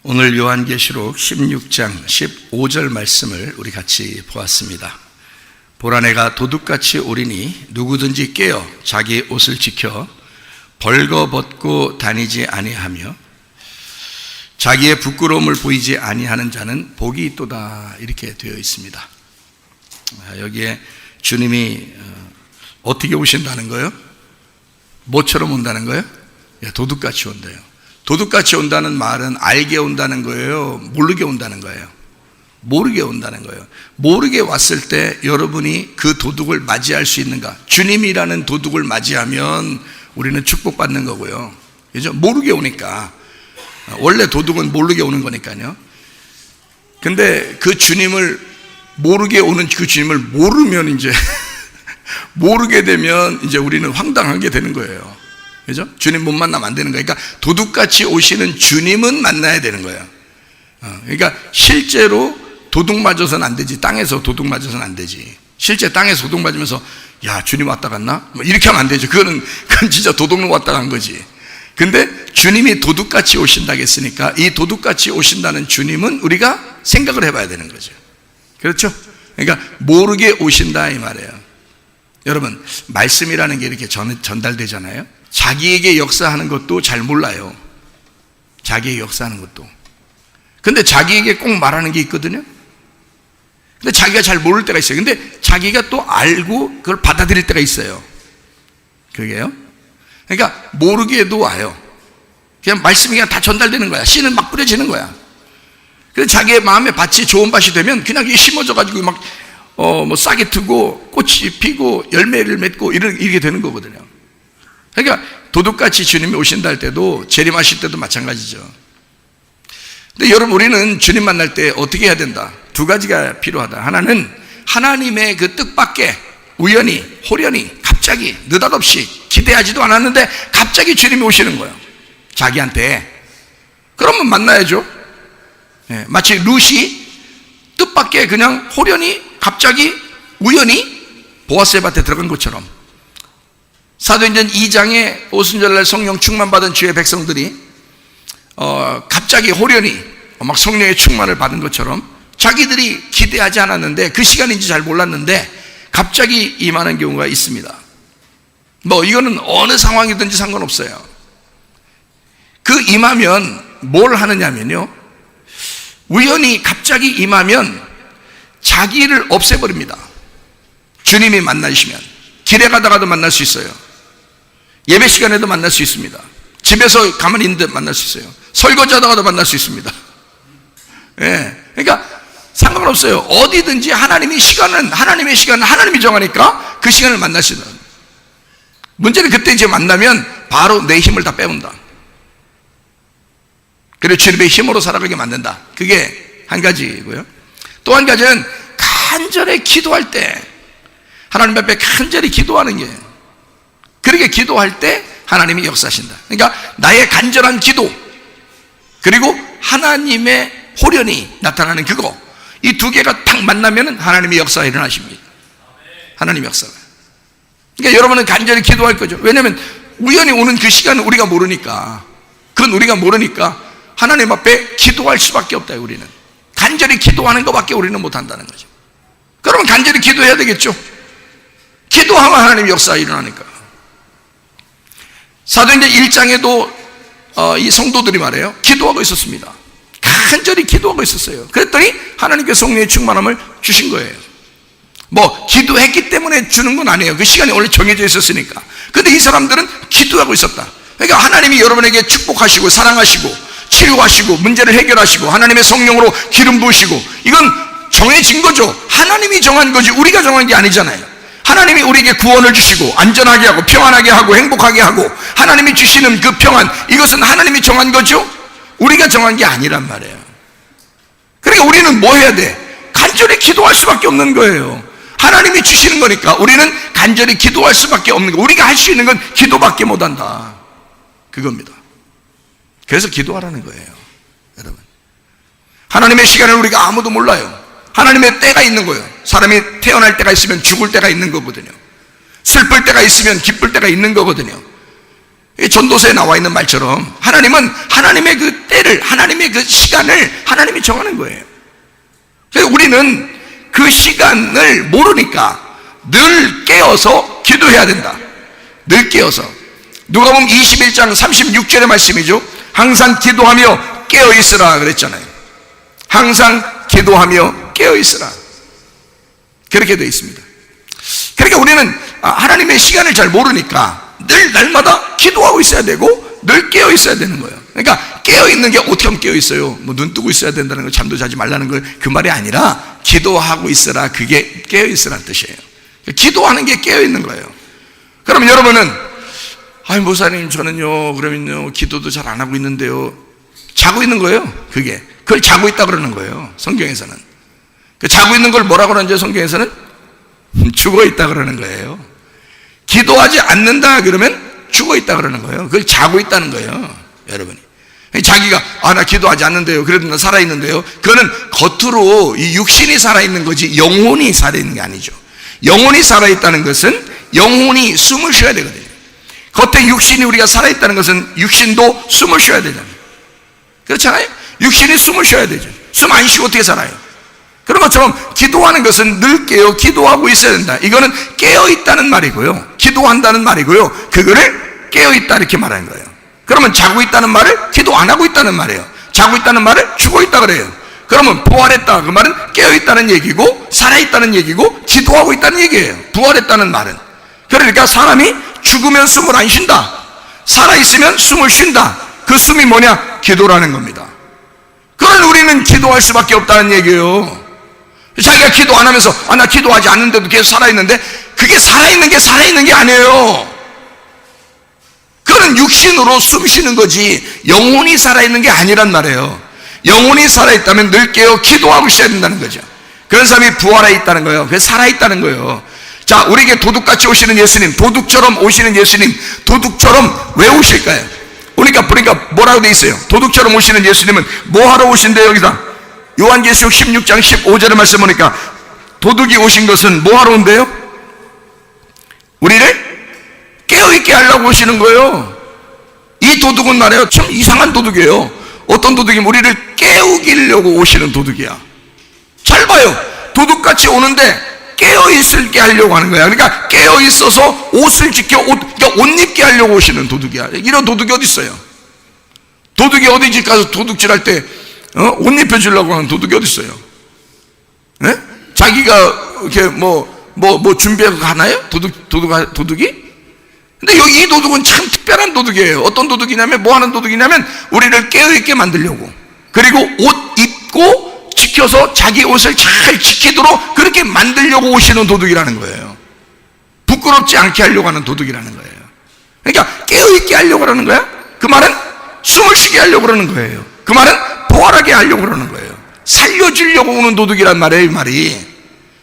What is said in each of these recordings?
오늘 요한계시록 16장 15절 말씀을 우리 같이 보았습니다. 보라내가 도둑같이 오리니 누구든지 깨어 자기 옷을 지켜 벌거벗고 다니지 아니하며 자기의 부끄러움을 보이지 아니하는 자는 복이 있도다, 이렇게 되어 있습니다. 여기에 주님이 어떻게 오신다는 거예요? 뭐처럼 온다는 거예요? 도둑같이 온대요. 도둑같이 온다는 말은 알게 온다는 거예요? 모르게 온다는 거예요? 모르게 온다는 거예요. 모르게 왔을 때 여러분이 그 도둑을 맞이할 수 있는가? 주님이라는 도둑을 맞이하면 우리는 축복받는 거고요. 그죠? 모르게 오니까. 원래 도둑은 모르게 오는 거니까요. 근데 그 주님을 모르게 오는 그 주님을 모르면 이제 모르게 되면 이제 우리는 황당하게 되는 거예요. 그죠? 주님 못 만나면 안 되는 거예요. 그러니까 도둑같이 오시는 주님은 만나야 되는 거예요. 그러니까 실제로 도둑 맞아서는 안 되지. 땅에서 도둑 맞아서는 안 되지. 실제 땅에서 도둑 맞으면서 야, 주님 왔다 갔나? 이렇게 하면 안 되죠. 그건 진짜 도둑 왔다 간 거지. 근데 주님이 도둑같이 오신다고 했으니까 이 도둑같이 오신다는 주님은 우리가 생각을 해봐야 되는 거죠. 그렇죠? 그러니까 모르게 오신다 이 말이에요. 여러분, 말씀이라는 게 이렇게 전달되잖아요. 자기에게 역사하는 것도 잘 몰라요. 자기에게 역사하는 것도. 근데 자기에게 꼭 말하는 게 있거든요. 근데 자기가 잘 모를 때가 있어요. 근데 자기가 또 알고 그걸 받아들일 때가 있어요. 그게요. 그러니까 모르게도 와요. 그냥 말씀이 그냥 다 전달되는 거야. 씨는 막 뿌려지는 거야. 그래서 자기의 마음에 밭이 좋은 밭이 되면 그냥 이게 심어져가지고 막 싹이 트고 꽃이 피고 열매를 맺고 이렇게 되는 거거든요. 그러니까 도둑같이 주님이 오신다 할 때도 재림하실 때도 마찬가지죠. 근데 여러분, 우리는 주님 만날 때 어떻게 해야 된다? 두 가지가 필요하다. 하나는 하나님의 그 뜻밖의 우연히 호련히 갑자기 느닷없이 기대하지도 않았는데 갑자기 주님이 오시는 거예요. 자기한테. 그러면 만나야죠. 네, 마치 룻이 뜻밖의 그냥 호련히 갑자기 우연히 보아스의 밭에 들어간 것처럼 사도행전 2장에 오순절날 성령 충만받은 주의 백성들이 갑자기 호련히 막 성령의 충만을 받은 것처럼 자기들이 기대하지 않았는데 그 시간인지 잘 몰랐는데 갑자기 임하는 경우가 있습니다. 이거는 어느 상황이든지 상관없어요. 그 임하면 뭘 하느냐면요, 우연히 갑자기 임하면 자기를 없애버립니다. 주님이 만나시면 길에 가다가도 만날 수 있어요. 예배 시간에도 만날 수 있습니다. 집에서 가만히 있는데 만날 수 있어요. 설거지하다가도 만날 수 있습니다. 예, 그러니까 상관없어요. 어디든지 하나님의 시간은 하나님이 정하니까 그 시간을 만나시는. 문제는 그때 이제 만나면 바로 내 힘을 다 빼온다. 그래서 주님의 힘으로 살아가게 만든다. 그게 한 가지고요. 또 한 가지는 간절히 기도할 때, 하나님 앞에 간절히 기도하는 게, 그렇게 기도할 때 하나님이 역사하신다. 그러니까 나의 간절한 기도, 그리고 하나님의 호련히 나타나는 그거, 이 두 개가 딱 만나면 하나님의 역사가 일어나십니다. 하나님의 역사가. 그러니까 여러분은 간절히 기도할 거죠. 왜냐하면 우연히 오는 그 시간은 우리가 모르니까, 그건 우리가 모르니까 하나님 앞에 기도할 수밖에 없다. 우리는 간절히 기도하는 것밖에 우리는 못한다는 거죠. 그러면 간절히 기도해야 되겠죠. 기도하면 하나님 역사가 일어나니까. 사도행전 1장에도 이 성도들이 말해요, 기도하고 있었습니다. 간절히 기도하고 있었어요. 그랬더니 하나님께 성령의 충만함을 주신 거예요. 기도했기 때문에 주는 건 아니에요. 그 시간이 원래 정해져 있었으니까. 근데 이 사람들은 기도하고 있었다. 그러니까 하나님이 여러분에게 축복하시고 사랑하시고 치유하시고 문제를 해결하시고 하나님의 성령으로 기름 부으시고, 이건 정해진 거죠. 하나님이 정한 거지 우리가 정한 게 아니잖아요. 하나님이 우리에게 구원을 주시고 안전하게 하고 평안하게 하고 행복하게 하고 하나님이 주시는 그 평안, 이것은 하나님이 정한 거죠. 우리가 정한 게 아니란 말이에요. 그러니까 우리는 뭐 해야 돼? 간절히 기도할 수밖에 없는 거예요. 하나님이 주시는 거니까 우리는 간절히 기도할 수밖에 없는 거. 우리가 할 수 있는 건 기도밖에 못한다, 그겁니다. 그래서 기도하라는 거예요. 여러분, 하나님의 시간을 우리가 아무도 몰라요. 하나님의 때가 있는 거예요. 사람이 태어날 때가 있으면 죽을 때가 있는 거거든요. 슬플 때가 있으면 기쁠 때가 있는 거거든요. 전도서에 나와 있는 말처럼 하나님은 하나님의 그 때를, 하나님의 그 시간을 하나님이 정하는 거예요. 그래서 우리는 그 시간을 모르니까 늘 깨어서 기도해야 된다. 늘 깨어서. 누가복음 21장 36절의 말씀이죠. 항상 기도하며 깨어 있으라 그랬잖아요. 항상 기도하며 깨어 있으라. 그렇게 되어 있습니다. 그러니까 우리는 하나님의 시간을 잘 모르니까 늘 날마다 기도하고 있어야 되고 늘 깨어 있어야 되는 거예요. 그러니까 깨어 있는 게 어떻게 하면 깨어 있어요? 뭐 눈 뜨고 있어야 된다는 거, 잠도 자지 말라는 거, 그 말이 아니라 기도하고 있으라, 그게 깨어 있으라는 뜻이에요. 기도하는 게 깨어 있는 거예요. 그러면 여러분은 아니 목사님 저는요 그러면요 기도도 잘 안 하고 있는데요, 자고 있는 거예요. 그걸 자고 있다 그러는 거예요. 성경에서는 그 자고 있는 걸 뭐라고 그러는지 성경에서는 죽어 있다 그러는 거예요. 기도하지 않는다 그러면 죽어 있다 그러는 거예요. 그걸 자고 있다는 거예요. 여러분이 자기가 나 기도하지 않는데요, 그래도 나 살아있는데요, 그거는 겉으로 이 육신이 살아있는 거지 영혼이 살아있는 게 아니죠. 영혼이 살아있다는 것은 영혼이 숨을 쉬어야 되거든요. 겉에 육신이 우리가 살아있다는 것은 육신도 숨을 쉬어야 되잖아요. 그렇잖아요. 육신이 숨을 쉬어야 되죠. 숨 안 쉬고 어떻게 살아요? 그런 것처럼 기도하는 것은 늘 깨어 기도하고 있어야 된다. 이거는 깨어 있다는 말이고요, 기도한다는 말이고요, 그거를 깨어 있다 이렇게 말하는 거예요. 그러면 자고 있다는 말을 기도 안 하고 있다는 말이에요. 자고 있다는 말을 죽어 있다 그래요. 그러면 부활했다 그 말은 깨어 있다는 얘기고 살아 있다는 얘기고 기도하고 있다는 얘기예요. 부활했다는 말은. 그러니까 사람이 죽으면 숨을 안 쉰다, 살아 있으면 숨을 쉰다. 그 숨이 뭐냐? 기도라는 겁니다. 그걸 우리는 기도할 수밖에 없다는 얘기예요. 자기가 기도 안 하면서 나 기도하지 않는데도 계속 살아있는데, 그게 살아있는 게 아니에요. 그거는 육신으로 숨 쉬는 거지 영혼이 살아있는 게 아니란 말이에요. 영혼이 살아있다면 늘 깨어 기도하고 있어야 된다는 거죠. 그런 사람이 부활해 있다는 거예요. 그래서 살아있다는 거예요. 자, 우리에게 도둑같이 오시는 예수님, 도둑처럼 오시는 예수님, 도둑처럼 왜 오실까요? 그러니까 뭐라고 돼 있어요? 도둑처럼 오시는 예수님은 뭐하러 오신대요? 여기다 요한계시록 16장 15절의 말씀 보니까 도둑이 오신 것은 뭐하러 온대요? 우리를 깨어있게 하려고 오시는 거예요. 이 도둑은 말이에요, 참 이상한 도둑이에요. 어떤 도둑이면 우리를 깨우기려고 오시는 도둑이야. 잘 봐요. 도둑같이 오는데 깨어있게 하려고 하는 거야. 그러니까 깨어있어서 옷을 지켜 그러니까 옷 입게 하려고 오시는 도둑이야. 이런 도둑이 어디 있어요? 도둑이 어디 집 가서 도둑질할 때 옷 입혀주려고 하는 도둑이 어디 있어요? 네? 자기가 이렇게 뭐 준비하고 가나요? 도둑이? 근데 여기 이 도둑은 참 특별한 도둑이에요. 어떤 도둑이냐면, 뭐 하는 도둑이냐면 우리를 깨어있게 만들려고, 그리고 옷 입고 지켜서 자기 옷을 잘 지키도록 그렇게 만들려고 오시는 도둑이라는 거예요. 부끄럽지 않게 하려고 하는 도둑이라는 거예요. 그러니까 깨어있게 하려고 하는 거야. 그 말은 숨을 쉬게 하려고 그러는 거예요. 그 말은 부활하게 하려고 그러는 거예요. 살려주려고 오는 도둑이란 말이에요, 이 말이.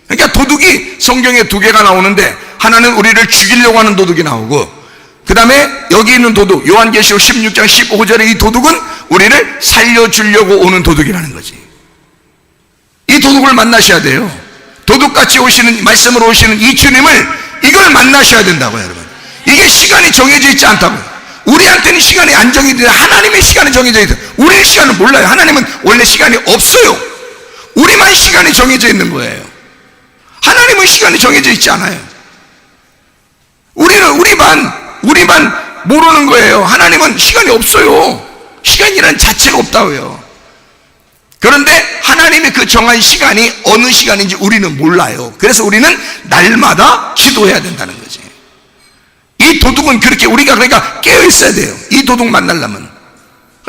그러니까 도둑이 성경에 두 개가 나오는데, 하나는 우리를 죽이려고 하는 도둑이 나오고, 그 다음에 여기 있는 도둑, 요한계시록 16장 15절의 이 도둑은 우리를 살려주려고 오는 도둑이라는 거지. 이 도둑을 만나셔야 돼요. 도둑같이 오시는, 말씀으로 오시는 이 주님을, 이걸 만나셔야 된다고요, 여러분. 이게 시간이 정해져 있지 않다고. 우리한테는 시간이 안 정해져 있어요. 하나님의 시간이 정해져 있어요. 우리의 시간은 몰라요. 하나님은 원래 시간이 없어요. 우리만 시간이 정해져 있는 거예요. 하나님은 시간이 정해져 있지 않아요. 우리만 모르는 거예요. 하나님은 시간이 없어요. 시간이라는 자체가 없다고요. 그런데 하나님의 그 정한 시간이 어느 시간인지 우리는 몰라요. 그래서 우리는 날마다 기도해야 된다는 거지. 이 도둑은 그렇게 우리가 그러니까 깨어 있어야 돼요. 이 도둑 만나려면.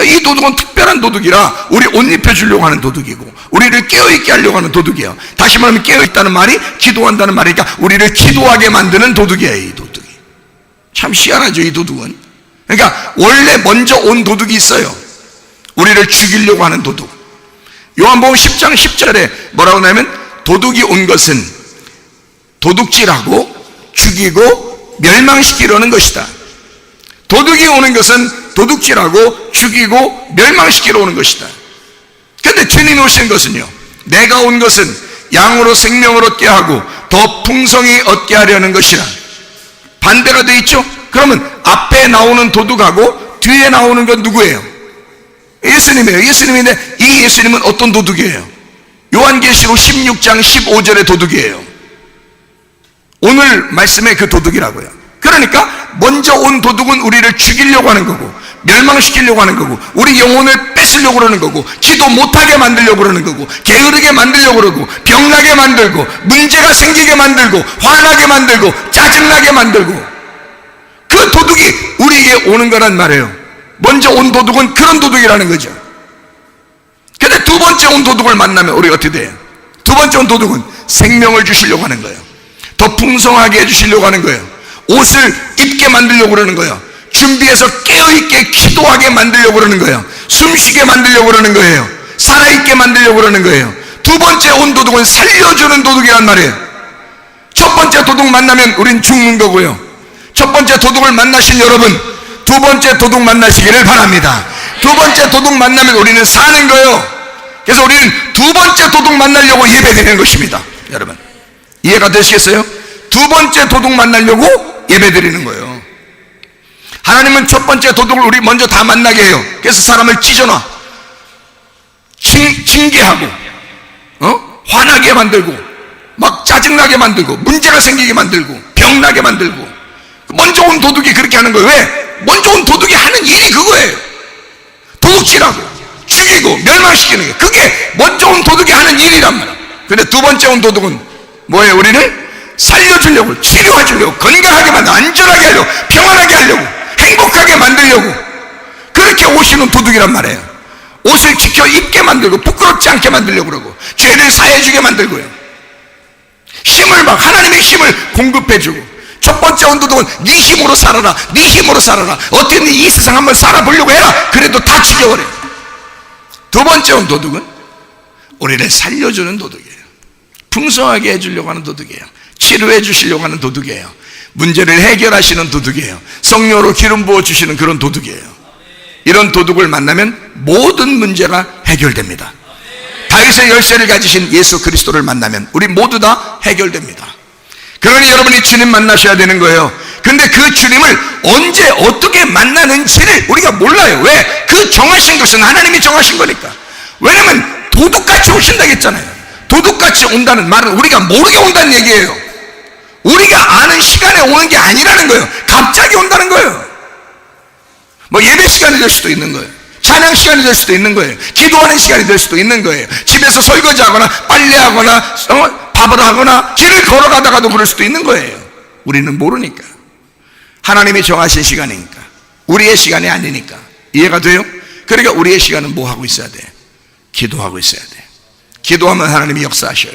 이 도둑은 특별한 도둑이라 우리 옷 입혀주려고 하는 도둑이고, 우리를 깨어있게 하려고 하는 도둑이에요. 다시 말하면 깨어있다는 말이 기도한다는 말이니까 우리를 기도하게 만드는 도둑이에요, 이 도둑이. 참 희한하죠, 이 도둑은. 그러니까 원래 먼저 온 도둑이 있어요. 우리를 죽이려고 하는 도둑. 요한복음 10장 10절에 뭐라고 하냐면, 도둑이 온 것은 도둑질하고 죽이고 멸망시키려는 것이다. 도둑이 오는 것은 도둑질하고 죽이고 멸망시키러 오는 것이다. 그런데 주님이 오신 것은요, 내가 온 것은 양으로 생명을 얻게 하고 더 풍성히 얻게 하려는 것이라. 반대가 되어 있죠. 그러면 앞에 나오는 도둑하고 뒤에 나오는 건 누구예요? 예수님이에요. 예수님인데 이 예수님은 어떤 도둑이에요? 요한계시록 16장 15절의 도둑이에요. 오늘 말씀의 그 도둑이라고요. 그러니까 먼저 온 도둑은 우리를 죽이려고 하는 거고, 멸망시키려고 하는 거고, 우리 영혼을 뺏으려고 그러는 거고, 기도 못하게 만들려고 그러는 거고, 게으르게 만들려고 그러고, 병나게 만들고, 문제가 생기게 만들고, 화나게 만들고, 짜증나게 만들고, 그 도둑이 우리에게 오는 거란 말이에요. 먼저 온 도둑은 그런 도둑이라는 거죠. 근데 두 번째 온 도둑을 만나면 우리가 어떻게 돼요? 두 번째 온 도둑은 생명을 주시려고 하는 거예요. 더 풍성하게 해주시려고 하는 거예요. 옷을 입게 만들려고 그러는 거예요. 준비해서 깨어있게 기도하게 만들려고 그러는 거예요. 숨쉬게 만들려고 그러는 거예요. 살아있게 만들려고 그러는 거예요. 두 번째 온 도둑은 살려주는 도둑이란 말이에요. 첫 번째 도둑 만나면 우린 죽는 거고요. 첫 번째 도둑을 만나신 여러분, 두 번째 도둑 만나시기를 바랍니다. 두 번째 도둑 만나면 우리는 사는 거예요. 그래서 우리는 두 번째 도둑 만나려고 예배드리는 것입니다. 여러분, 이해가 되시겠어요? 두 번째 도둑 만나려고 예배드리는 거예요. 하나님은 첫 번째 도둑을 우리 먼저 다 만나게 해요. 그래서 사람을 찢어놔, 징계하고, 화나게 만들고, 막 짜증나게 만들고, 문제가 생기게 만들고, 병나게 만들고. 먼저 온 도둑이 그렇게 하는 거예요. 왜? 먼저 온 도둑이 하는 일이 그거예요. 도둑질하고 죽이고 멸망시키는 게, 그게 먼저 온 도둑이 하는 일이란 말이에요. 근데 두 번째 온 도둑은 뭐예요? 우리를 살려주려고, 치료해주려고, 건강하게 만들고, 안전하게 하려고, 평안하게 하려고, 행복하게 만들려고 그렇게 오시는 도둑이란 말이에요. 옷을 지켜 입게 만들고, 부끄럽지 않게 만들려고 그러고, 죄를 사해주게 만들고요. 힘을 막, 하나님의 힘을 공급해주고. 첫 번째 온 도둑은 네 힘으로 살아라, 네 힘으로 살아라, 어떻게든 이 세상 한번 살아보려고 해라. 그래도 다 죽여버려. 두 번째 온 도둑은 우리를 살려주는 도둑이에요. 풍성하게 해주려고 하는 도둑이에요. 치료해 주시려고 하는 도둑이에요. 문제를 해결하시는 도둑이에요. 성령으로 기름 부어주시는 그런 도둑이에요. 이런 도둑을 만나면 모든 문제가 해결됩니다. 다윗의 열쇠를 가지신 예수 그리스도를 만나면 우리 모두 다 해결됩니다. 그러니 여러분이 주님 만나셔야 되는 거예요. 근데 그 주님을 언제 어떻게 만나는지를 우리가 몰라요. 왜? 그 정하신 것은 하나님이 정하신 거니까. 왜냐면 도둑같이 오신다고 했잖아요. 도둑같이 온다는 말은 우리가 모르게 온다는 얘기예요. 우리가 아는 시간에 오는 게 아니라는 거예요. 갑자기 온다는 거예요. 뭐 예배 시간이 될 수도 있는 거예요. 찬양 시간이 될 수도 있는 거예요. 기도하는 시간이 될 수도 있는 거예요. 집에서 설거지하거나 빨래하거나 밥을 하거나 길을 걸어가다가도 그럴 수도 있는 거예요. 우리는 모르니까. 하나님이 정하신 시간이니까. 우리의 시간이 아니니까. 이해가 돼요? 그러니까 우리의 시간은 뭐 하고 있어야 돼? 기도하고 있어야 돼. 기도하면 하나님이 역사하셔요.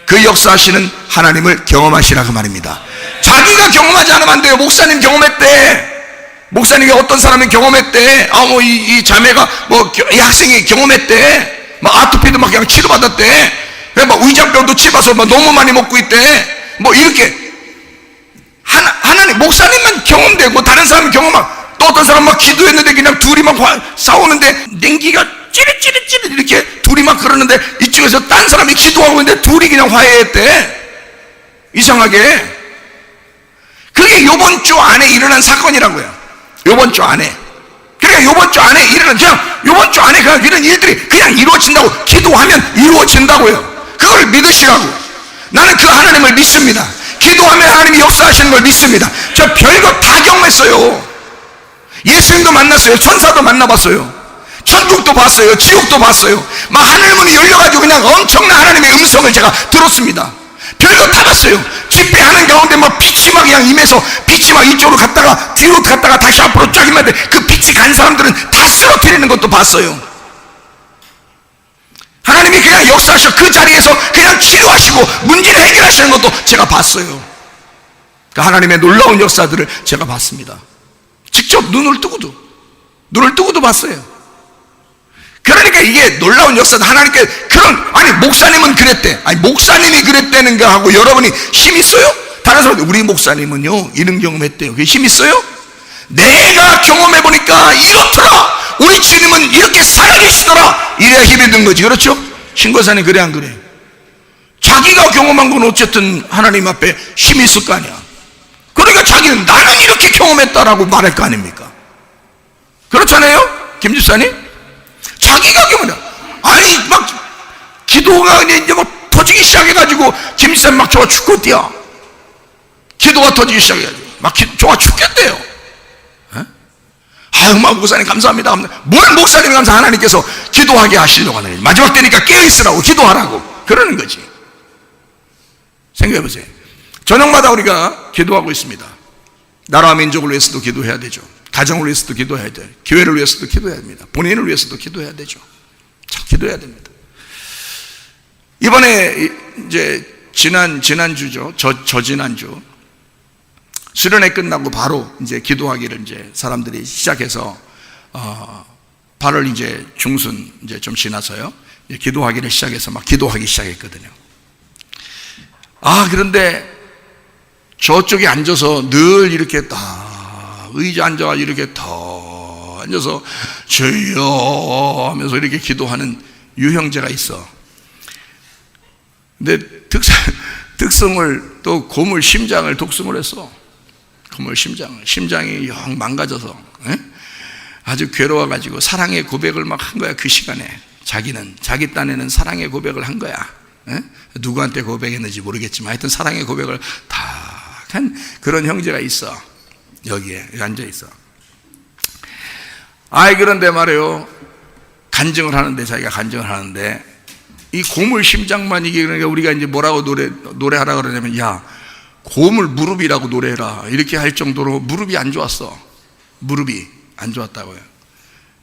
그 역사하시는 하나님을 경험하시라 그 말입니다. 자기가 경험하지 않으면 안 돼요. 목사님 경험했대. 목사님이 어떤 사람이 경험했대. 이 자매가 이 학생이 경험했대. 막 아토피도 막 그냥 치료받았대. 막 위장병도 치봐서 막 너무 많이 먹고 있대. 뭐 이렇게 하나님, 목사님만 경험되고 다른 사람은 경험하고, 또 어떤 사람 막 기도했는데 그냥 둘이 막 싸우는데 냉기가 찌릿찌릿찌릿 이렇게 둘이 막 그러는데 이쪽에서 딴 사람이 기도하고 있는데 둘이 그냥 화해했대. 이상하게. 그게 요번 주 안에 일어난 사건이라고요. 요번 주 안에. 그러니까 요번 주 안에 일어난, 그냥 요번 주 안에 그냥 이런 일들이 그냥 이루어진다고. 기도하면 이루어진다고요. 그걸 믿으시라고. 나는 그 하나님을 믿습니다. 기도하면 하나님이 역사하시는 걸 믿습니다. 저 별거 다 경험했어요. 예수님도 만났어요. 천사도 만나봤어요. 천국도 봤어요. 지옥도 봤어요. 막 하늘문이 열려가지고 그냥 엄청난 하나님의 음성을 제가 들었습니다. 별거 다 봤어요. 집회하는 가운데 막 빛이 막 그냥 임해서 빛이 막 이쪽으로 갔다가 뒤로 갔다가 다시 앞으로 쫙 임하는데 그 빛이 간 사람들은 다 쓰러뜨리는 것도 봤어요. 하나님이 그냥 역사하셔. 그 자리에서 그냥 치료하시고 문제를 해결하시는 것도 제가 봤어요. 그 하나님의 놀라운 역사들을 제가 봤습니다. 직접 눈을 뜨고도 봤어요. 그러니까 이게 놀라운 역사다. 하나님께 아니 목사님은 그랬대. 아니 목사님이 그랬다는 거 하고 여러분이 힘 있어요? 다른 사람들 우리 목사님은요 이런 경험했대요. 그게 힘 있어요? 내가 경험해보니까 이렇더라. 우리 주님은 이렇게 살아계시더라. 이래야 힘이 든 거지. 그렇죠? 신고사님 그래 안 그래? 자기가 경험한 건 어쨌든 하나님 앞에 힘이 있을 거 아니야. 그러니까 자기는 나는 이렇게 경험했다라고 말할 거 아닙니까? 그렇잖아요? 김 집사님? 자기가 경험해. 아니 막 기도가 이제 막 터지기 시작해가지고 김 집사님 막 좋아 죽겠대요. 기도가 터지기 시작해가지고 막 좋아 죽겠대요. 아유 막 목사님 감사합니다. 뭘 목사님 감사, 하나님께서 기도하게 하시려고 하는 거지. 마지막 때니까 깨어있으라고 기도하라고 그러는 거지. 생각해 보세요. 저녁마다 우리가 기도하고 있습니다. 나라와 민족을 위해서도 기도해야 되죠. 가정을 위해서도 기도해야 돼요. 교회를 위해서도 기도해야 됩니다. 본인을 위해서도 기도해야 되죠. 참 기도해야 됩니다. 이번에 이제 지난주죠. 지난주 수련회 끝나고 바로 이제 기도하기를 이제 사람들이 시작해서 8월 이제 중순 이제 좀 지나서요. 기도하기를 시작해서 막 기도하기 시작했거든요. 그런데 저쪽에 앉아서 늘 이렇게 딱 의자 앉아가지고 이렇게 더 앉아서 주여 하면서 이렇게 기도하는 유형제가 있어. 근데 특성을 또 고물 심장을 독성을 했어. 고물 심장이 영 망가져서 아주 괴로워가지고 사랑의 고백을 막 한 거야. 그 시간에 자기 딴에는 사랑의 고백을 한 거야. 누구한테 고백했는지 모르겠지만 하여튼 사랑의 고백을 다 한 그런 형제가 있어. 여기에 앉아있어. 그런데 말이에요, 간증을 하는데, 자기가 간증을 하는데 이 고물 심장만 이게, 그러니까 우리가 이제 뭐라고 노래하라 그러냐면, 야 고물 무릎이라고 노래해라 이렇게 할 정도로 무릎이 안 좋았어. 무릎이 안 좋았다고요.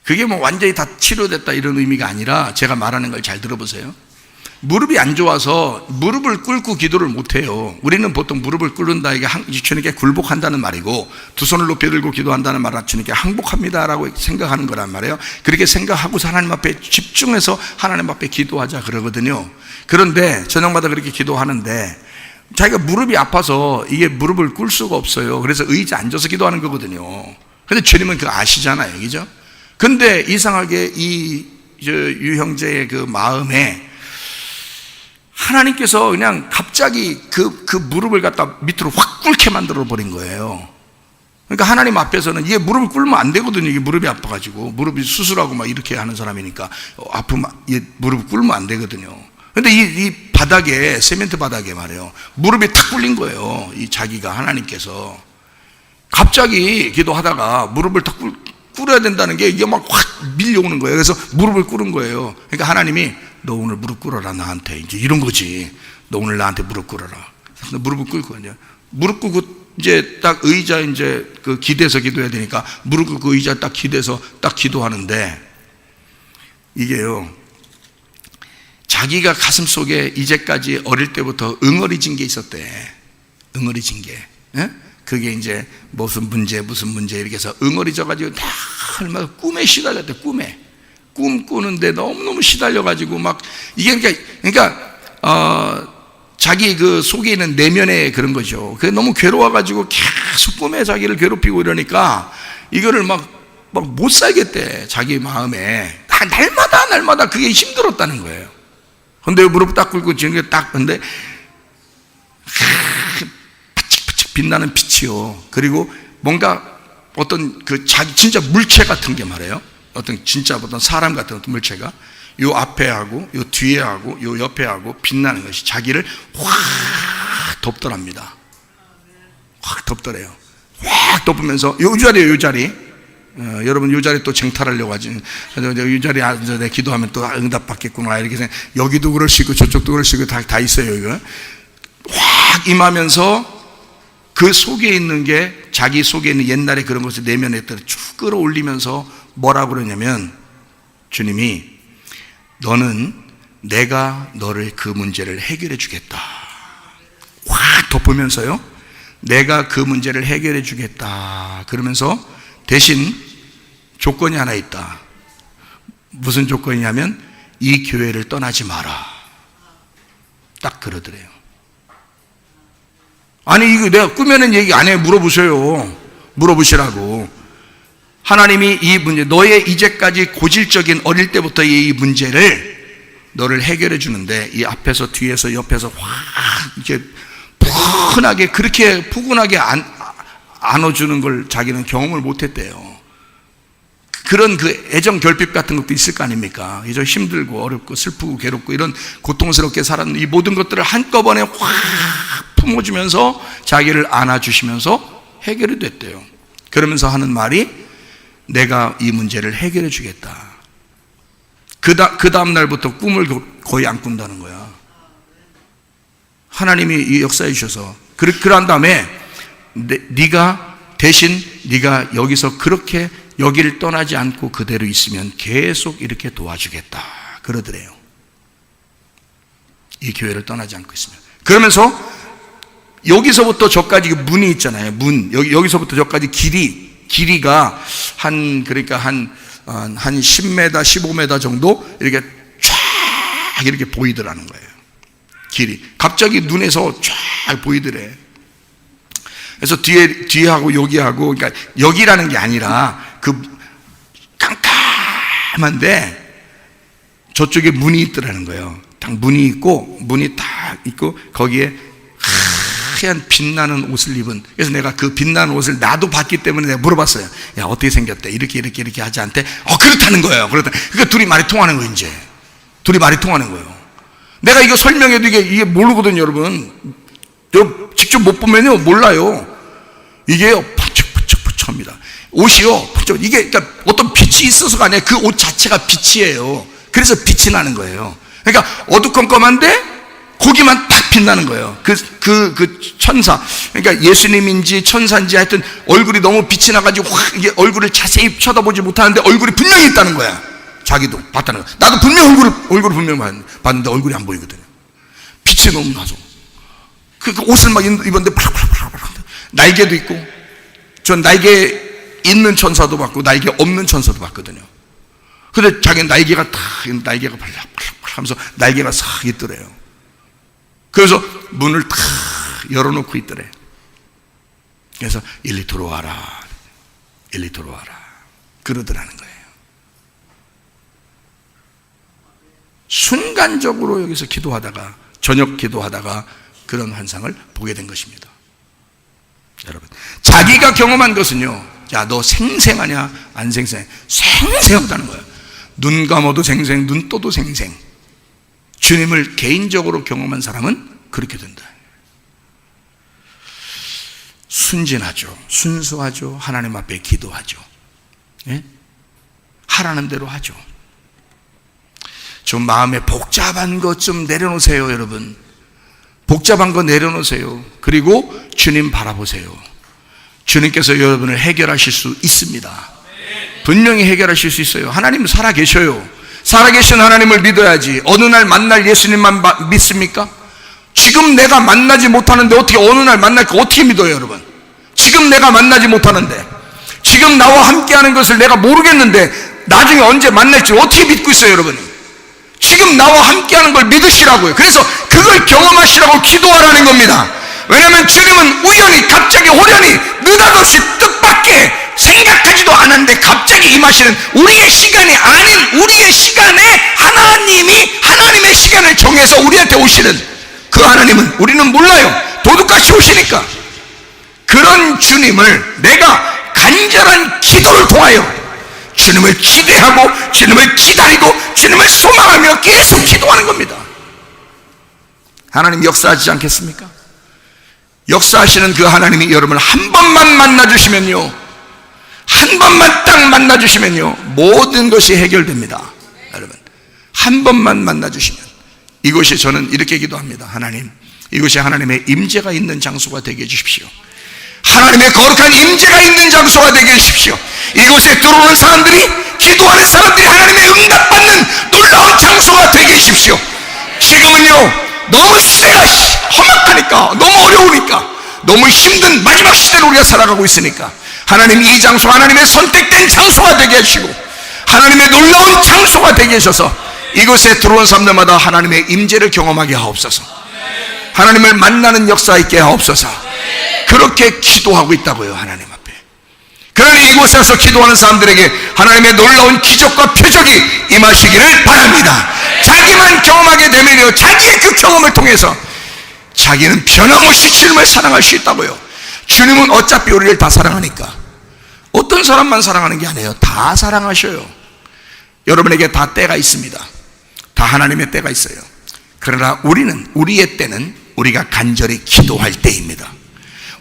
그게 뭐 완전히 다 치료됐다 이런 의미가 아니라, 제가 말하는 걸 잘 들어보세요. 무릎이 안 좋아서 무릎을 꿇고 기도를 못해요. 우리는 보통 무릎을 꿇는다, 이게 주님께 굴복한다는 말이고, 두 손을 높이 들고 기도한다는 말은 주님께 항복합니다라고 생각하는 거란 말이에요. 그렇게 생각하고 하나님 앞에 집중해서 하나님 앞에 기도하자 그러거든요. 그런데 저녁마다 그렇게 기도하는데 자기가 무릎이 아파서 이게 무릎을 꿇을 수가 없어요. 그래서 의자 앉아서 기도하는 거거든요. 근데 주님은 그거 아시잖아요, 그죠? 근데 이상하게 이 유형제의 그 마음에 하나님께서 그냥 갑자기 그 무릎을 갖다 밑으로 확 꿇게 만들어 버린 거예요. 그러니까 하나님 앞에서는 얘 무릎을 꿇으면 안 되거든요. 이게 무릎이 아파가지고, 무릎이 수술하고 막 이렇게 하는 사람이니까 아프면 얘 무릎을 꿇으면 안 되거든요. 근데 이 바닥에, 세멘트 바닥에 말이에요, 무릎이 탁 꿇린 거예요. 이 자기가, 하나님께서 갑자기 기도하다가 무릎을 탁 꿇어야 된다는 게 이게 막 확 밀려오는 거예요. 그래서 무릎을 꿇은 거예요. 그러니까 하나님이 너 오늘 무릎 꿇어라 나한테, 이제 이런 거지. 너 오늘 나한테 무릎 꿇어라. 무릎을 꿇고 이제 무릎 꿇고 이제 딱 의자 이제 그 기대서 기도해야 되니까 무릎 꿇고 의자 딱 기대서 딱 기도하는데, 이게요, 자기가 가슴 속에 이제까지 어릴 때부터 응어리진 게 있었대. 응어리진 게. 그게 이제 무슨 문제 이렇게 해서 응어리져가지고 날마다 꿈에 시달렸대. 꿈 꾸는데 너무너무 시달려가지고 막 이게 그러니까 자기 그 속에 있는 내면의 그런 거죠. 그게 너무 괴로워가지고 계속 꿈에 자기를 괴롭히고 이러니까 이거를 막 못 살겠대. 자기 마음에 날마다 그게 힘들었다는 거예요. 근데 무릎 딱 꿇고 지는 게 딱, 근데 파칙파칙 빛나는 빛이요. 그리고 뭔가 어떤 그 자기 진짜 물체 같은 게 말이에요. 어떤 진짜 어떤 사람 같은 어떤 물체가 요 앞에 하고 요 뒤에 하고 요 옆에 하고 빛나는 것이 자기를 확 덮더랍니다. 확 덮더래요. 확 덮으면서 요 자리에요, 요 자리. 여러분 요 자리 또 쟁탈하려고 하지. 이 자리에 앉아서 내 기도하면 또 응답 받겠구나 이렇게 생각. 여기도 그럴 수 있고 저쪽도 그럴 수 있고 다 있어요. 이거 확 임하면서 그 속에 있는 게, 자기 속에 있는 옛날에 그런 것을 내면에 쭉 끌어올리면서 뭐라고 그러냐면, 주님이 너는 내가 너를 그 문제를 해결해 주겠다. 확 덮으면서요, 내가 그 문제를 해결해 주겠다 그러면서 대신 조건이 하나 있다. 무슨 조건이냐면 이 교회를 떠나지 마라. 딱 그러더래요. 아니 이거 내가 꾸며낸 얘기 안 해. 물어보시라고. 하나님이 이 문제, 너의 이제까지 고질적인 어릴 때부터의 이 문제를 너를 해결해 주는데, 이 앞에서 뒤에서 옆에서 확 이렇게 푸근하게, 그렇게 푸근하게 안아주는 걸 자기는 경험을 못했대요. 그런 그 애정 결핍 같은 것도 있을 거 아닙니까? 이제 힘들고 어렵고 슬프고 괴롭고 이런 고통스럽게 살았는 이 모든 것들을 한꺼번에 확 품어주면서 자기를 안아주시면서 해결이 됐대요. 그러면서 하는 말이 내가 이 문제를 해결해 주겠다. 그 다음 날부터 꿈을 거의 안 꾼다는 거야. 하나님이 이 역사해 주셔서 그런 다음에 네가 대신 네가 여기서 그렇게 여기를 떠나지 않고 그대로 있으면 계속 이렇게 도와주겠다 그러더래요. 이 교회를 떠나지 않고 있으면. 그러면서 여기서부터 저까지 문이 있잖아요. 여기서부터 저까지 길이가 그러니까 한 10m, 15m 정도 이렇게 쫙 이렇게 보이더라는 거예요. 길이. 갑자기 눈에서 쫙 보이더래. 그래서 뒤에하고 여기하고, 그러니까 여기라는 게 아니라 그 깜깜한데 저쪽에 문이 있더라는 거예요. 딱 문이 있고, 거기에 하얀 빛나는 옷을 입은. 그래서 내가 그 빛나는 옷을 나도 봤기 때문에 내가 물어봤어요. 야, 어떻게 생겼대? 이렇게 하지 않대? 그렇다는 거예요. 그러니까 둘이 말이 통하는 거예요, 이제. 둘이 말이 통하는 거예요. 내가 이거 설명해도 이게 모르거든요, 여러분. 직접 못 보면요, 몰라요. 이게요, 펀쩍펀쩍합니다. 옷이요, 이게 그러니까 어떤 빛이 있어서가 아니라 그 옷 자체가 빛이에요. 그래서 빛이 나는 거예요. 그러니까 어두컴컴한데 거기만 딱 빛나는 거예요. 그 천사, 그러니까 예수님인지 천사인지 하여튼 얼굴이 너무 빛이 나가지고 확 이게 얼굴을 자세히 쳐다보지 못하는데 얼굴이 분명히 있다는 거야. 자기도 봤다는 거야. 나도 분명 얼굴을 분명 봤는데 얼굴이 안 보이거든요. 빛이 너무 나서. 그 옷을 막 입었는데 날개도 있고, 전 날개 있는 천사도 봤고 날개 없는 천사도 봤거든요. 근데 자기는 날개가 발락발락 하면서 날개가 싹 있더래요. 그래서 문을 탁 열어놓고 있더래. 그래서 일리 들어와라 그러더라는 거예요. 순간적으로 여기서 저녁 기도하다가 그런 환상을 보게 된 것입니다. 여러분, 자기가 경험한 것은요, 야, 너 생생하냐 안 생생해? 생생하다는 거예요. 눈 감아도 생생, 눈 떠도 생생. 주님을 개인적으로 경험한 사람은 그렇게 된다. 순진하죠, 순수하죠, 하나님 앞에 기도하죠. 예? 하라는 대로 하죠. 좀 마음에 복잡한 것 좀 내려놓으세요, 여러분. 복잡한 거 내려놓으세요. 그리고 주님 바라보세요. 주님께서 여러분을 해결하실 수 있습니다. 분명히 해결하실 수 있어요. 하나님은 살아계셔요. 살아계신 하나님을 믿어야지. 어느 날 만날 예수님만 믿습니까? 지금 내가 만나지 못하는데 어떻게 어느 날 만날까 어떻게 믿어요, 여러분? 지금 내가 만나지 못하는데, 지금 나와 함께하는 것을 내가 모르겠는데 나중에 언제 만날지 어떻게 믿고 있어요, 여러분? 지금 나와 함께하는 걸 믿으시라고요. 그래서 그걸 경험하시라고 기도하라는 겁니다. 왜냐하면 주님은 우연히 갑자기 호련히 느닷없이 뜻밖의 생각하지도 않았는데 갑자기 임하시는, 우리의 시간이 아닌 우리의 시간에 하나님의 시간을 정해서 우리한테 오시는 그 하나님은 우리는 몰라요. 도둑같이 오시니까. 그런 주님을 내가 간절한 기도를 통하여 주님을 기대하고 주님을 기다리고 주님을 소망하며 계속 기도하는 겁니다. 하나님 역사하지 않겠습니까? 역사하시는 그 하나님이 여러분을 한 번만 만나주시면요, 한 번만 딱 만나주시면요, 모든 것이 해결됩니다. 여러분, 한 번만 만나주시면. 이곳이, 저는 이렇게 기도합니다. 하나님, 이곳이 하나님의 임재가 있는 장소가 되게 해주십시오. 하나님의 거룩한 임재가 있는 장소가 되게 해주십시오. 이곳에 들어오는 사람들이, 기도하는 사람들이 하나님의 응답받는 놀라운 장소가 되게 해주십시오. 지금은요, 너무 시대가 험악하니까, 너무 어려우니까, 너무 힘든 마지막 시대를 우리가 살아가고 있으니까 하나님, 이 장소 하나님의 선택된 장소가 되게 해주시고 하나님의 놀라운 장소가 되게 하셔서 이곳에 들어온 사람들마다 하나님의 임재를 경험하게 하옵소서. 하나님을 만나는 역사 있게 하옵소서. 그렇게 기도하고 있다고요, 하나님 앞에. 그러니 이곳에서 기도하는 사람들에게 하나님의 놀라운 기적과 표적이 임하시기를 바랍니다. 자기만 경험하게 되면요, 자기의 그 경험을 통해서 자기는 변함없이 주님을 사랑할 수 있다고요. 주님은 어차피 우리를 다 사랑하니까. 어떤 사람만 사랑하는 게 아니에요. 다 사랑하셔요. 여러분에게 다 때가 있습니다. 다 하나님의 때가 있어요. 그러나 우리의 때는 우리가 간절히 기도할 때입니다.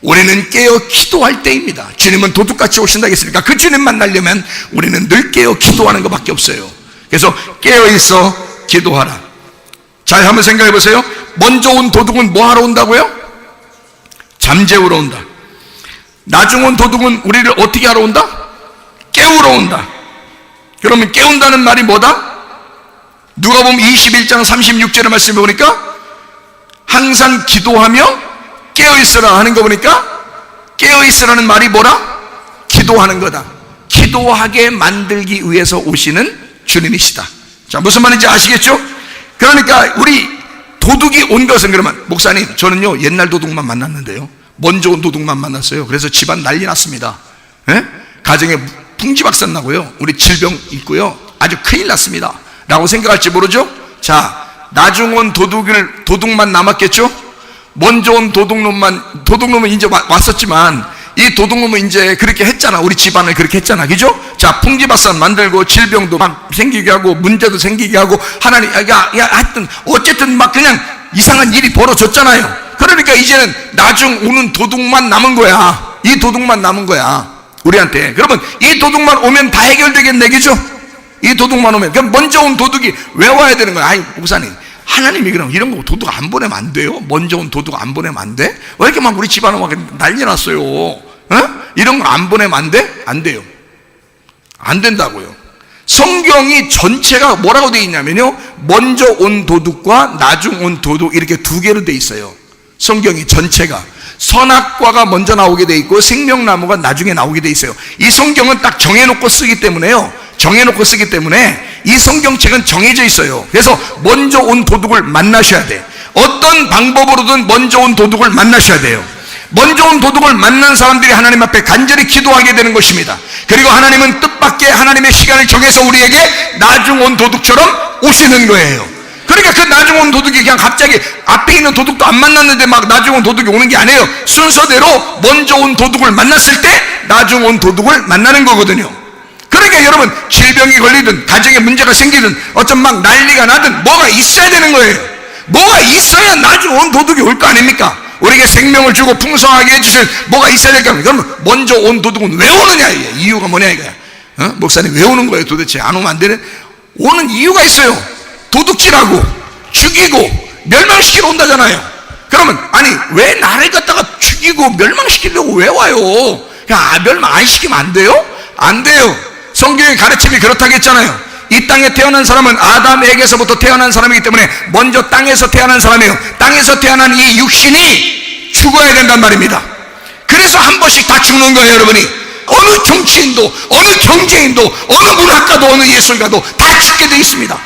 우리는 깨어 기도할 때입니다. 주님은 도둑같이 오신다 했으니까 그 주님 만나려면 우리는 늘 깨어 기도하는 것밖에 없어요. 그래서 깨어 있어 기도하라. 자, 한번 생각해 보세요. 먼저 온 도둑은 뭐 하러 온다고요? 잠재우러 온다. 나중 온 도둑은 우리를 어떻게 하러 온다? 깨우러 온다. 그러면 깨운다는 말이 뭐다? 누가복음 21장 36절의 말씀을 보니까 항상 기도하며 깨어있으라 하는 거 보니까 깨어있으라는 말이 뭐라? 기도하는 거다. 기도하게 만들기 위해서 오시는 주님이시다. 자, 무슨 말인지 아시겠죠? 그러니까 우리 도둑이 온 것은, 그러면 목사님 저는요 옛날 도둑만 만났는데요, 먼저 온 도둑만 만났어요. 그래서 집안 난리 났습니다. 예? 가정에 풍지박산 나고요, 우리 질병 있고요, 아주 큰일 났습니다 라고 생각할지 모르죠? 자, 나중 온 도둑만 남았겠죠? 먼저 온 도둑놈은 이제 왔었지만 이 도둑놈은 이제 그렇게 했잖아. 우리 집안을 그렇게 했잖아. 그죠? 자, 풍지박산 만들고 질병도 막 생기게 하고 문제도 생기게 하고 하나님, 하여튼 어쨌든 막 그냥 이상한 일이 벌어졌잖아요. 그러니까 이제는 나중 오는 도둑만 남은 거야. 이 도둑만 남은 거야, 우리한테. 그러면 이 도둑만 오면 다 해결되겠네. 그죠? 이 도둑만 오면. 그럼 먼저 온 도둑이 왜 와야 되는 거야? 아니, 목사님, 하나님이 그럼 이런 거 도둑 안 보내면 안 돼요? 먼저 온 도둑 안 보내면 안 돼? 왜 이렇게 막 우리 집안은 막 난리 났어요? 이런 거 안 보내면 안 돼? 안 돼요. 안 된다고요. 성경이 전체가 뭐라고 되어 있냐면요, 먼저 온 도둑과 나중 온 도둑, 이렇게 두 개로 되어 있어요. 성경이 전체가. 선악과가 먼저 나오게 되어 있고 생명나무가 나중에 나오게 되어 있어요. 이 성경은 딱 정해놓고 쓰기 때문에요. 정해놓고 쓰기 때문에 이 성경책은 정해져 있어요. 그래서 먼저 온 도둑을 만나셔야 돼. 어떤 방법으로든 먼저 온 도둑을 만나셔야 돼요. 먼저 온 도둑을 만난 사람들이 하나님 앞에 간절히 기도하게 되는 것입니다. 그리고 하나님은 뜻밖의 하나님의 시간을 정해서 우리에게 나중 온 도둑처럼 오시는 거예요. 그러니까 그 나중 온 도둑이 그냥 갑자기 앞에 있는 도둑도 안 만났는데 막 나중 온 도둑이 오는 게 아니에요. 순서대로 먼저 온 도둑을 만났을 때 나중 온 도둑을 만나는 거거든요. 그러니까 여러분, 질병이 걸리든 가정에 문제가 생기든 어쩜 막 난리가 나든 뭐가 있어야 되는 거예요. 뭐가 있어야 나중 온 도둑이 올 거 아닙니까? 우리에게 생명을 주고 풍성하게 해주실 뭐가 있어야 될 거 아닙니까? 그럼 먼저 온 도둑은 왜 오느냐, 이게 이유가 뭐냐 이거야. 목사님 왜 오는 거예요 도대체? 안 오면 안 되는? 오는 이유가 있어요. 도둑질하고 죽이고 멸망시키러 온다잖아요. 그러면 아니 왜 나를 갖다가 죽이고 멸망시키려고 왜 와요? 그냥 멸망 안 시키면 안 돼요? 안 돼요. 성경의 가르침이 그렇다고 했잖아요. 이 땅에 태어난 사람은 아담에게서부터 태어난 사람이기 때문에 먼저 땅에서 태어난 사람이에요. 땅에서 태어난 이 육신이 죽어야 된단 말입니다. 그래서 한 번씩 다 죽는 거예요. 여러분이 어느 정치인도 어느 경제인도 어느 문학가도 어느 예술가도 다 죽게 되어 있습니다.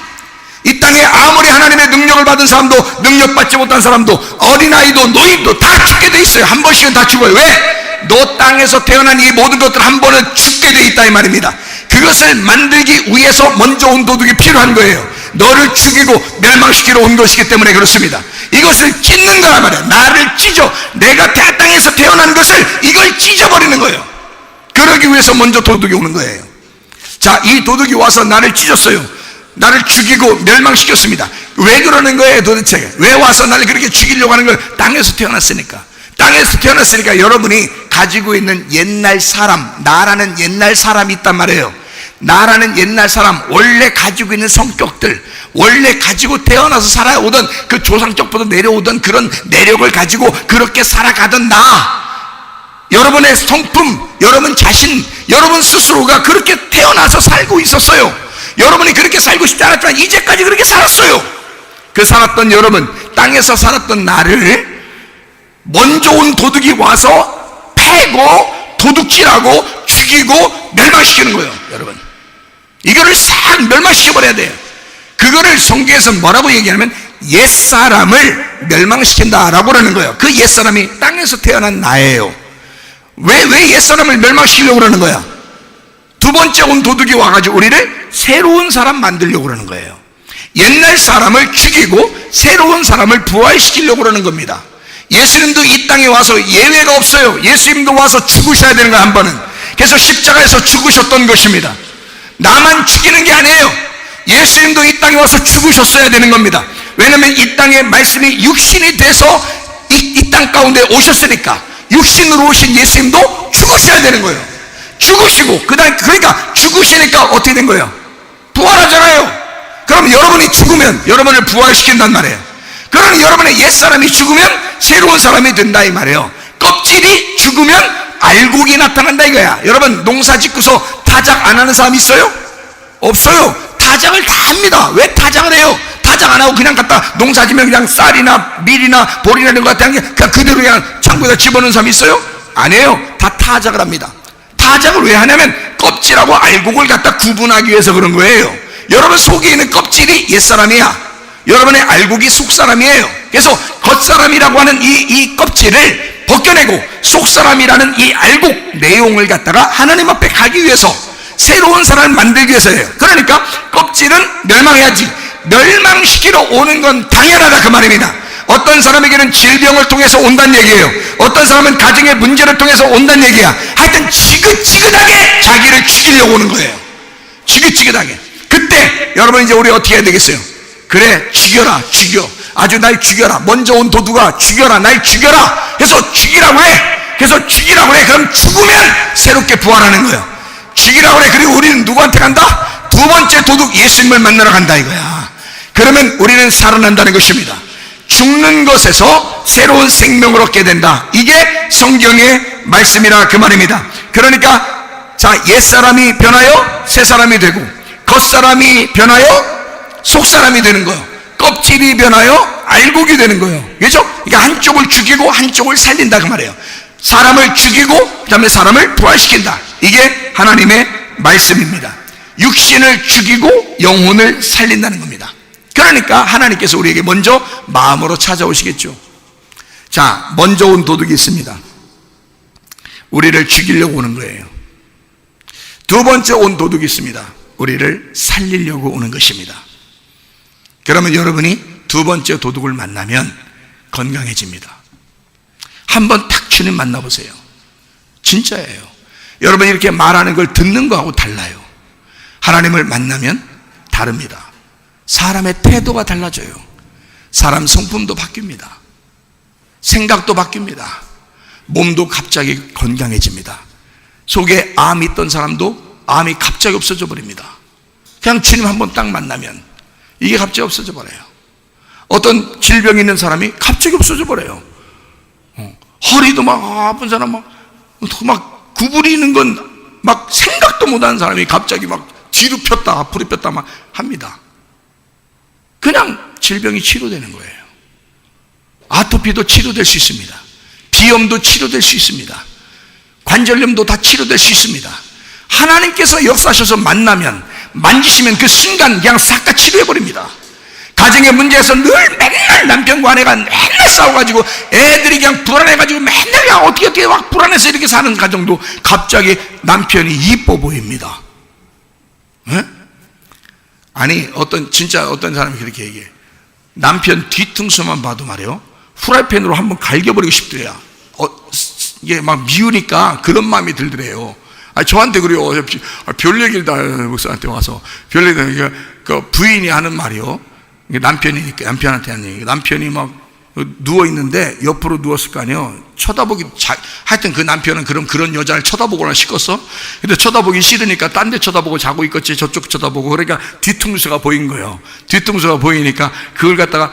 이 땅에 아무리 하나님의 능력을 받은 사람도 능력받지 못한 사람도 어린아이도 노인도 다 죽게 되어 있어요. 한 번씩은 다 죽어요. 왜? 너 땅에서 태어난 이 모든 것들 한 번은 죽게 되어 있다 이 말입니다. 그것을 만들기 위해서 먼저 온 도둑이 필요한 거예요. 너를 죽이고 멸망시키러 온 것이기 때문에 그렇습니다. 이것을 찢는 거란 말이야. 나를 찢어, 내가 땅에서 태어난 것을 이걸 찢어버리는 거예요. 그러기 위해서 먼저 도둑이 오는 거예요. 자, 이 도둑이 와서 나를 찢었어요. 나를 죽이고 멸망시켰습니다. 왜 그러는 거예요 도대체? 왜 와서 나를 그렇게 죽이려고 하는 거예요? 땅에서 태어났으니까. 땅에서 태어났으니까 여러분이 가지고 있는 옛날 사람, 나라는 옛날 사람이 있단 말이에요. 나라는 옛날 사람, 원래 가지고 있는 성격들, 원래 가지고 태어나서 살아오던 그 조상적부터 내려오던 그런 내력을 가지고 그렇게 살아가던 나, 여러분의 성품, 여러분 자신, 여러분 스스로가 그렇게 태어나서 살고 있었어요. 여러분이 그렇게 살고 싶지 않았지만 이제까지 그렇게 살았어요. 그 살았던 여러분, 땅에서 살았던 나를 먼저 온 도둑이 와서 패고 도둑질하고 죽이고 멸망시키는 거예요. 여러분, 이거를 싹 멸망시켜버려야 돼요. 그거를 성경에서 뭐라고 얘기하냐면 옛사람을 멸망시킨다라고 하는 거예요. 그 옛사람이 땅에서 태어난 나예요. 왜 옛사람을 멸망시키려고 그러는 거야? 두 번째 온 도둑이 와가지고 우리를 새로운 사람 만들려고 그러는 거예요. 옛날 사람을 죽이고 새로운 사람을 부활시키려고 그러는 겁니다. 예수님도 이 땅에 와서 예외가 없어요. 예수님도 와서 죽으셔야 되는 거야, 한 번은. 그래서 십자가에서 죽으셨던 것입니다. 나만 죽이는 게 아니에요. 예수님도 이 땅에 와서 죽으셨어야 되는 겁니다. 왜냐하면 이 땅에 말씀이 육신이 돼서 이 땅 가운데 오셨으니까 육신으로 오신 예수님도 죽으셔야 되는 거예요. 죽으시고 그러니까 죽으시니까 어떻게 된 거예요? 부활하잖아요. 그럼 여러분이 죽으면 여러분을 부활시킨단 말이에요. 그러면 여러분의 옛사람이 죽으면 새로운 사람이 된다 이 말이에요. 껍질이 죽으면 알곡이 나타난다 이거야. 여러분 농사 짓고서 타작 안 하는 사람 있어요? 없어요. 타작을 다 합니다. 왜 타작을 해요? 타작 안 하고 그냥 갖다 농사 지면 그냥 쌀이나 밀이나 보리나 이런 거 갖다 그냥 그대로 그냥 창고에다 집어넣는 사람 있어요? 아니에요. 다 타작을 합니다. 타작을 왜 하냐면 껍질하고 알곡을 갖다 구분하기 위해서 그런 거예요. 여러분 속에 있는 껍질이 옛사람이야. 여러분의 알곡이 속사람이에요. 그래서 겉사람이라고 하는 이 껍질을 벗겨내고 속사람이라는 이 알곡 내용을 갖다가 하나님 앞에 가기 위해서 새로운 사람을 만들기 위해서예요. 그러니까 껍질은 멸망해야지. 멸망시키러 오는 건 당연하다 그 말입니다. 어떤 사람에게는 질병을 통해서 온다는 얘기예요. 어떤 사람은 가정의 문제를 통해서 온다는 얘기야. 하여튼 지긋지긋하게 자기를 죽이려고 오는 거예요. 지긋지긋하게. 그때 여러분 이제 우리 어떻게 해야 되겠어요? 그래, 죽여라, 죽여. 아주 날 죽여라. 먼저 온 도두가 죽여라, 날 죽여라. 그래서 죽이라고 해. 그래서 죽이라고 해. 그럼 죽으면 새롭게 부활하는 거예요. 죽이라고 해. 그리고 우리는 누구한테 간다? 두 번째 도둑 예수님을 만나러 간다 이거야. 그러면 우리는 살아난다는 것입니다. 죽는 것에서 새로운 생명을 얻게 된다. 이게 성경의 말씀이라 그 말입니다. 그러니까 자, 옛사람이 변하여 새사람이 되고 겉사람이 변하여 속사람이 되는 거예요. 껍질이 변하여 알곡이 되는 거예요. 그렇죠? 그러니까 한쪽을 죽이고 한쪽을 살린다 그 말이에요. 사람을 죽이고 그 다음에 사람을 부활시킨다. 이게 하나님의 말씀입니다. 육신을 죽이고 영혼을 살린다는 겁니다. 그러니까 하나님께서 우리에게 먼저 마음으로 찾아오시겠죠. 자, 먼저 온 도둑이 있습니다. 우리를 죽이려고 오는 거예요. 두 번째 온 도둑이 있습니다. 우리를 살리려고 오는 것입니다. 그러면 여러분이 두 번째 도둑을 만나면 건강해집니다. 한번 탁 주님 만나보세요. 진짜예요. 여러분 이렇게 말하는 걸 듣는 거하고 달라요. 하나님을 만나면 다릅니다. 사람의 태도가 달라져요. 사람 성품도 바뀝니다. 생각도 바뀝니다. 몸도 갑자기 건강해집니다. 속에 암이 있던 사람도 암이 갑자기 없어져 버립니다. 그냥 주님 한번 딱 만나면 이게 갑자기 없어져 버려요. 어떤 질병이 있는 사람이 갑자기 없어져 버려요. 허리도 막 아픈 사람 막 구부리는 건 막 생각도 못하는 사람이 갑자기 막 뒤로 폈다 앞으로 폈다 막 합니다. 그냥 질병이 치료되는 거예요. 아토피도 치료될 수 있습니다. 비염도 치료될 수 있습니다. 관절염도 다 치료될 수 있습니다. 하나님께서 역사하셔서 만지시면 그 순간 그냥 싹 다 치료해버립니다. 가정의 문제에서 늘 맨날 남편과 아내가 맨날 싸워가지고 애들이 그냥 불안해가지고 맨날 그냥 어떻게 막 불안해서 이렇게 사는 가정도 갑자기 남편이 이뻐 보입니다. 에? 아니 어떤 사람이 그렇게 얘기해. 남편 뒤통수만 봐도 말이에요, 후라이팬으로 한번 갈겨버리고 싶더래요. 이게 막 미우니까 그런 마음이 들더래요. 저한테 그래요. 별 얘기를 다 목사한테 와서 별 얘기를, 그 부인이 하는 말이요. 남편이니까 남편한테 하는 얘기. 남편이 막 누워 있는데 옆으로 누웠을 거 아니에요. 하여튼 그 남편은 그런 여자를 쳐다보거나 싶었어. 근데 쳐다보기 싫으니까 딴 데 쳐다보고 자고 있겠지. 저쪽 쳐다보고. 그러니까 뒤통수가 보인 거예요. 뒤통수가 보이니까 그걸 갖다가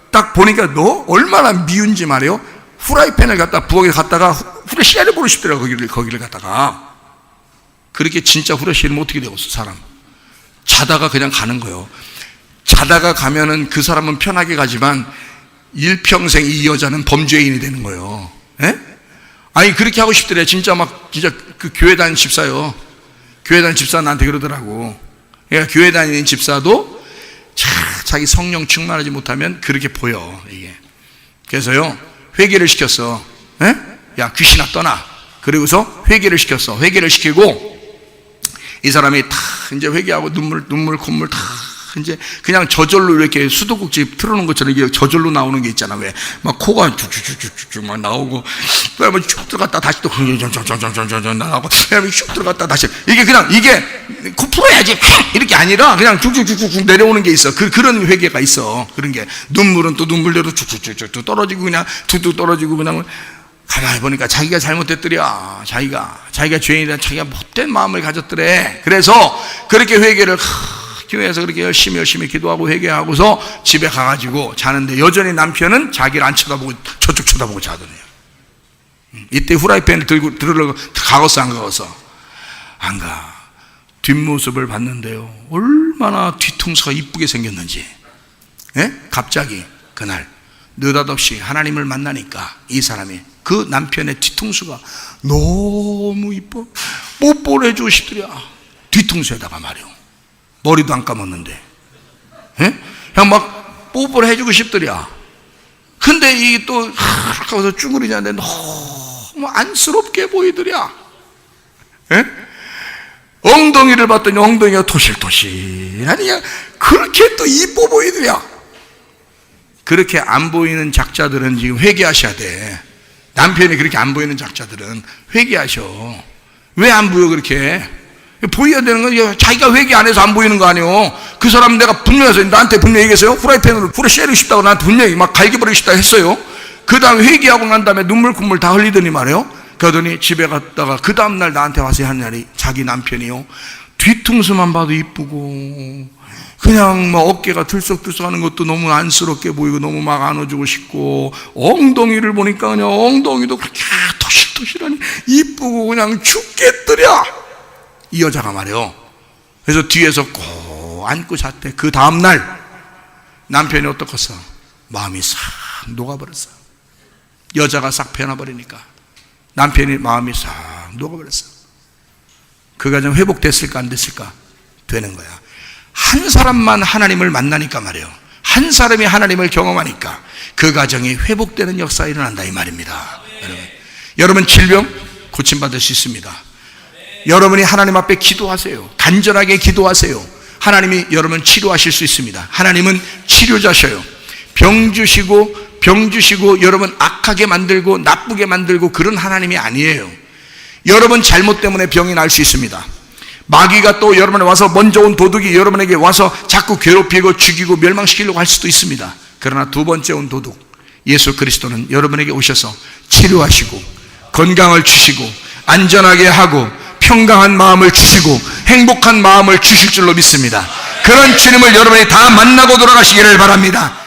딱 보니까 너 얼마나 미운지 말이에요. 후라이팬을 갖다 부엌에 갖다가 후레쉬를 보고 싶더라고. 거기를 갖다가. 그렇게 진짜 후레쉬를 어떻게 되겠어 사람. 자다가 그냥 가는 거예요. 자다가 가면은 그 사람은 편하게 가지만 일평생 이 여자는 범죄인이 되는 거예요. 에? 아니 그렇게 하고 싶더래. 진짜 그 교회 다니는 집사요. 교회 다니는 집사 나한테 그러더라고. 그러니까 교회 다니는 집사도 자기 성령 충만하지 못하면 그렇게 보여 이게. 그래서요 회개를 시켰어. 에? 야 귀신아 떠나. 그리고서 회개를 시켰어. 회개를 시키고 이 사람이 다 이제 회개하고 눈물 콧물 다 이제 그냥 저절로 이렇게 수도꼭지 틀어놓은 것처럼 이게 저절로 나오는 게 있잖아. 왜? 막 코가 쭉쭉쭉쭉쭉 막 나오고, 그다음에 쭉 들어갔다 다시 또 나오고, 그다음에 쭉 들어갔다 다시. 이게 그냥 이게 코 풀어야지 이렇게 아니라 그냥 쭉쭉쭉쭉 내려오는 게 있어. 그런 회개가 있어. 그런 게 눈물은 또 눈물대로 쭉쭉쭉쭉 떨어지고 그냥 툭툭 떨어지고 그냥. 가만히 보니까 자기가 잘못했더랴. 자기가 죄인이라 자기가 못된 마음을 가졌더래. 그래서 그렇게 회개를 교회에서 그렇게 열심히 기도하고 회개하고서 집에 가가지고 자는데 여전히 남편은 자기를 안 쳐다보고 저쪽 쳐다보고 자더래요. 이때 후라이팬을 들으려고 가겠어 안 가겠어? 안 가. 뒷모습을 봤는데요, 얼마나 뒤통수가 이쁘게 생겼는지. 예? 갑자기 그날 느닷없이 하나님을 만나니까 이 사람이 그 남편의 뒤통수가 너무 이뻐. 뽀뽀를 해주고 싶더랴. 뒤통수에다가 말이요. 머리도 안 감았는데. 예? 그냥 막 뽀뽀를 해주고 싶더랴. 근데 이게 또 하고서 쭈그리자는데 너무 안쓰럽게 보이더랴. 예? 엉덩이를 봤더니 엉덩이가 토실토실하니 그렇게 또 이뻐 보이더랴. 그렇게 안 보이는 작자들은 지금 회개하셔야 돼. 남편이 그렇게 안 보이는 작자들은 회개하셔. 왜 안 보여 그렇게? 보여야 되는 건 자기가 회개 안 해서 안 보이는 거 아니에요. 그 사람 내가 분명해서 나한테 분명히 얘기했어요. 후라이팬으로 불에 쉐리고 싶다고 나한테 분명히 막 갈겨버리고 싶다고 했어요. 그 다음에 회개하고 난 다음에 눈물 콧물 다 흘리더니 말이에요. 그러더니 집에 갔다가 그 다음날 나한테 와서 한 날이 자기 남편이요, 뒤통수만 봐도 이쁘고 그냥 막 어깨가 들썩들썩 하는 것도 너무 안쓰럽게 보이고 너무 막 안아주고 싶고, 엉덩이를 보니까 그냥 엉덩이도 그렇게 토실토실하니 이쁘고 그냥 죽겠더랴. 이 여자가 말이요. 그래서 뒤에서 꼭 안고 잤대. 그 다음날 남편이 어떻겠어? 마음이 싹 녹아버렸어. 여자가 싹 변화버리니까 남편이 마음이 싹 녹아버렸어. 그 가정 회복됐을까 안 됐을까? 되는 거야. 한 사람만 하나님을 만나니까 말이에요. 한 사람이 하나님을 경험하니까 그 가정이 회복되는 역사가 일어난다 이 말입니다. 여러분 질병 고침받을 수 있습니다. 여러분이 하나님 앞에 기도하세요. 간절하게 기도하세요. 하나님이 여러분 치료하실 수 있습니다. 하나님은 치료자셔요. 병 주시고 여러분 악하게 만들고 나쁘게 만들고 그런 하나님이 아니에요. 여러분 잘못 때문에 병이 날 수 있습니다. 마귀가 또 여러분에 와서 먼저 온 도둑이 여러분에게 와서 자꾸 괴롭히고 죽이고 멸망시키려고 할 수도 있습니다. 그러나 두 번째 온 도둑 예수 그리스도는 여러분에게 오셔서 치료하시고 건강을 주시고 안전하게 하고 평강한 마음을 주시고 행복한 마음을 주실 줄로 믿습니다. 그런 주님을 여러분이 다 만나고 돌아가시기를 바랍니다.